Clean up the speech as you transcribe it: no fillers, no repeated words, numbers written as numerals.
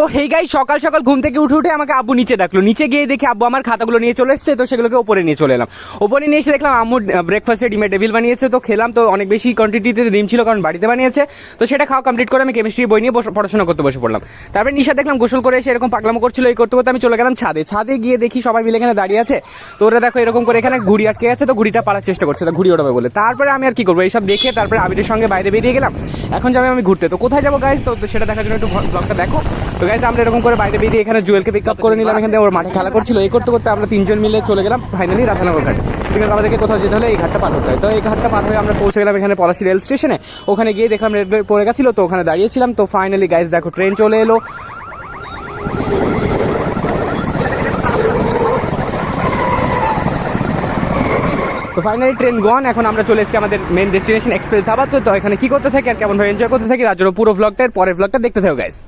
তো হেই গাই, সকাল সকাল ঘুম থেকে উঠে আমাকে আব্বু নিচে ডাকলো। নিচে গিয়ে দেখি আব্বু আমার খাতাগুলো নিয়ে চলে এসেছে, তো সেগুলোকে ওপরে নিয়ে চলে এলাম। ওপরে নিয়ে এসে দেখলাম আম্মু ব্রেকফাস্টে ডিমের টেবিল বানিয়েছে, তো খেলাম। তো অনেক বেশি কোয়ান্টিটিতে ডিম ছিল, কারণ বাড়িতে বানিয়েছে। তো সেটা খাওয়া কমপ্লিট করে আমি কেমিস্ট্রি বই নিয়ে পড়াশোনা করতে বসে পড়লাম। তারপরে নিশা দেখলাম গোসল করে এসে এরকম পাগলামো করছিল, এই করতে করতে আমি চলে গেলাম ছাদে। ছাদে গিয়ে দেখি সবাই মিলে এখানে দাঁড়িয়ে আছে। তো ওরা দেখো এরকম করে এখানে ঘুড়ি আটকে আছে, তো ঘুড়িটা পাড়ার চেষ্টা করছে, তো ঘুড়ি ওড়াবে বলে। তারপরে আমি আর কি করবো, এইসব দেখে তারপরে আবিরের সঙ্গে বাইরে বেরিয়ে গেলাম। এখন যাবে আমি ঘুরতে। তো কোথায় যাবো গাইজ, তো সেটা দেখার জন্য একটু ব্লগটা দেখো। তো গাইজ আমরা এরকম করে বাইরে বেরিয়ে এখানে জুয়েলকে পিক আপ করে নিলাম, এখানে ওর মাঠে খেলা করছিল। এই করতে করতে আমরা তিনজন মিলে চলে গেলাম ফাইনালি রাধানগর ঘাটে। ঠিক আছে, আমাদেরকে কোথাও যেতে হলে এই ঘাটটা পার হতে হয়। তো এই ঘাটটা পার হয়ে আমরা পৌঁছে গেলাম এখানে পলাশী রেল স্টেশনে। ওখানে গিয়ে দেখলাম রেল পড়ে গেছিল, তো ওখানে দাঁড়িয়েছিলাম। তো ফাইনালি গাইজ দেখো ট্রেন চলে এলো। তো ফাইনালি ট্রেন গন। এখন আমরা চলে এসেছি আমাদের মেন ডেস্টিনেশন এক্সপ্রেস ধাবা। তো এখানে কি করতে থাকি আর কেমন ভাবে এনজয় করতে থাকি, তার জন্য পুরো ব্লগটার পরের ব্লগটা দেখতে থাকো গাইজ।